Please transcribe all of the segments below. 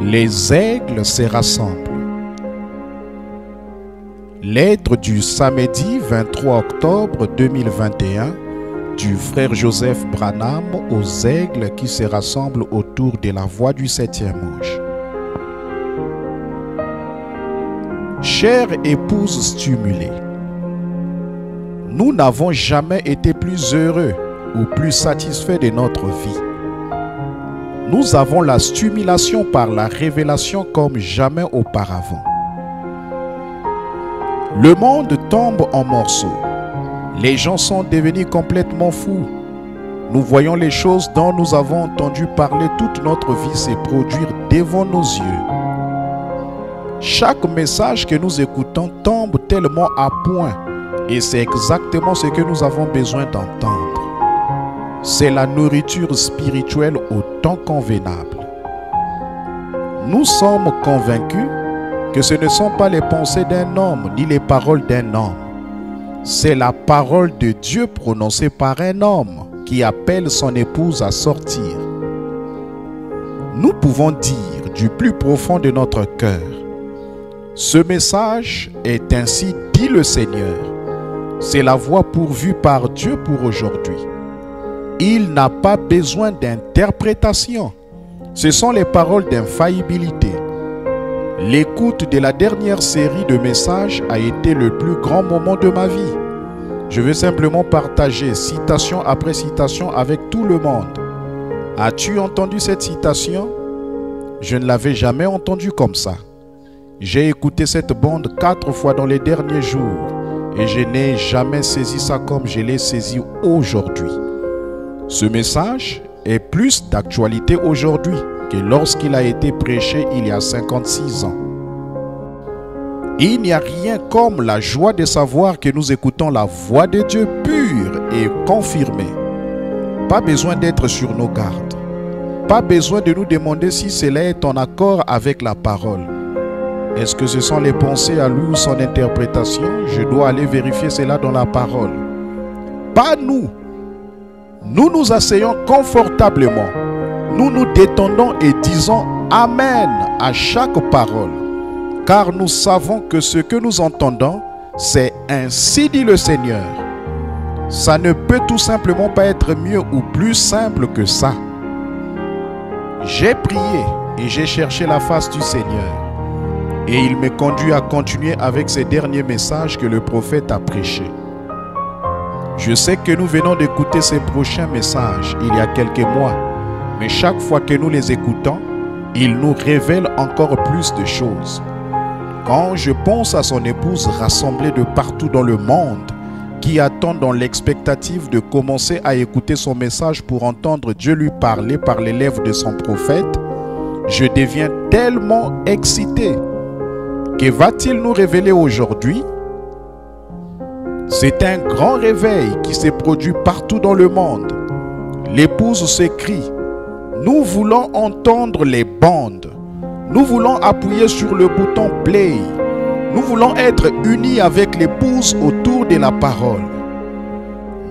Les aigles se rassemblent. Lettre du samedi 23 octobre 2021 du frère Joseph Branham aux aigles qui se rassemblent autour de la voie du 7e ange. Chère épouse stimulée, nous n'avons jamais été plus heureux ou plus satisfaits de notre vie. Nous avons la stimulation par la révélation comme jamais auparavant. Le monde tombe en morceaux. Les gens sont devenus complètement fous. Nous voyons les choses dont nous avons entendu parler toute notre vie se produire devant nos yeux. Chaque message que nous écoutons tombe tellement à point et c'est exactement ce que nous avons besoin d'entendre. C'est la nourriture spirituelle au temps convenable. Nous sommes convaincus que ce ne sont pas les pensées d'un homme ni les paroles d'un homme. C'est la parole de Dieu prononcée par un homme qui appelle son épouse à sortir. Nous pouvons dire du plus profond de notre cœur: ce message est ainsi dit le Seigneur. C'est la voie pourvue par Dieu pour aujourd'hui. Il n'a pas besoin d'interprétation. Ce sont les paroles d'infaillibilité. L'écoute de la dernière série de messages a été le plus grand moment de ma vie. Je veux simplement partager citation après citation avec tout le monde. As-tu entendu cette citation? Je ne l'avais jamais entendue comme ça. J'ai écouté cette bande 4 fois dans les derniers jours et je n'ai jamais saisi ça comme je l'ai saisi aujourd'hui. Ce message est plus d'actualité aujourd'hui que lorsqu'il a été prêché il y a 56 ans. Il n'y a rien comme la joie de savoir que nous écoutons la voix de Dieu pure et confirmée. Pas besoin d'être sur nos gardes. Pas besoin de nous demander si cela est en accord avec la parole. Est-ce que ce sont les pensées à lui ou son interprétation? Je dois aller vérifier cela dans la parole. Pas nous. Nous nous asseyons confortablement. Nous nous détendons et disons Amen à chaque parole. Car nous savons que ce que nous entendons, c'est ainsi dit le Seigneur. Ça ne peut tout simplement pas être mieux ou plus simple que ça. J'ai prié et j'ai cherché la face du Seigneur. Et il me conduit à continuer avec ces derniers messages que le prophète a prêchés. Je sais que nous venons d'écouter ces prochains messages il y a quelques mois, mais chaque fois que nous les écoutons, il nous révèle encore plus de choses. Quand je pense à son épouse rassemblée de partout dans le monde, qui attend dans l'expectative de commencer à écouter son message pour entendre Dieu lui parler par les lèvres de son prophète, je deviens tellement excité. Que va-t-il nous révéler aujourd'hui? C'est un grand réveil qui s'est produit partout dans le monde. L'épouse s'écrie: nous voulons entendre les bandes. Nous voulons appuyer sur le bouton play. Nous voulons être unis avec l'épouse autour de la parole.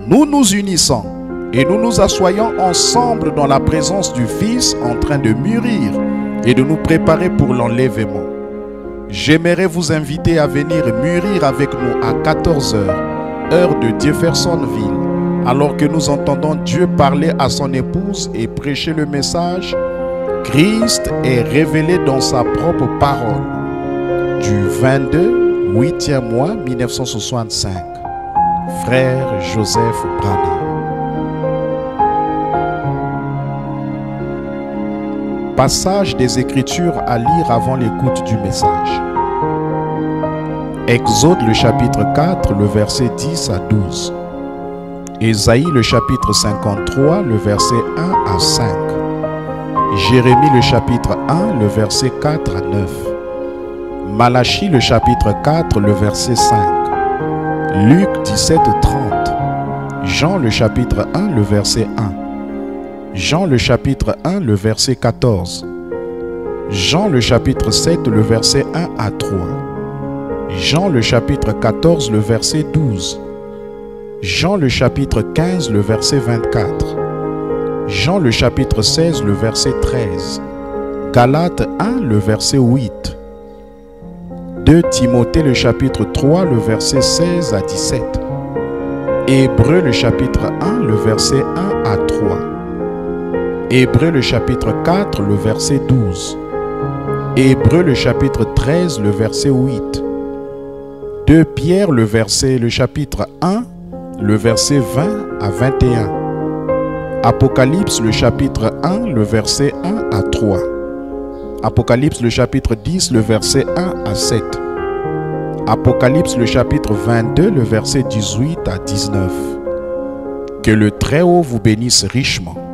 Nous nous unissons et nous nous assoyons ensemble dans la présence du Fils en train de mûrir et de nous préparer pour l'enlèvement. J'aimerais vous inviter à venir mûrir avec nous à 14 h, heure de Jeffersonville, alors que nous entendons Dieu parler à son épouse et prêcher le message « Christ est révélé dans sa propre parole » du 22, 8e mois 1965. Frère Joseph Branham. Passage des Écritures à lire avant l'écoute du message. Exode le chapitre 4, le verset 10 à 12. Ésaïe le chapitre 53, le verset 1 à 5. Jérémie le chapitre 1, le verset 4 à 9. Malachie le chapitre 4, le verset 5. Luc 17, 30. Jean le chapitre 1, le verset 1. Jean le chapitre 1, le verset 14. Jean le chapitre 7, le verset 1 à 3. Jean le chapitre 14, le verset 12. Jean le chapitre 15, le verset 24. Jean le chapitre 16, le verset 13. Galates 1, le verset 8. 2 Timothée, le chapitre 3, le verset 16 à 17. Hébreux, le chapitre 1, le verset 1 à 3. Hébreux, le chapitre 4, le verset 12. Hébreux, le chapitre 13, le verset 8. 2 Pierre, le chapitre 1, le verset 20 à 21. Apocalypse, le chapitre 1, le verset 1 à 3. Apocalypse, le chapitre 10, le verset 1 à 7. Apocalypse, le chapitre 22, le verset 18 à 19. Que le Très-Haut vous bénisse richement.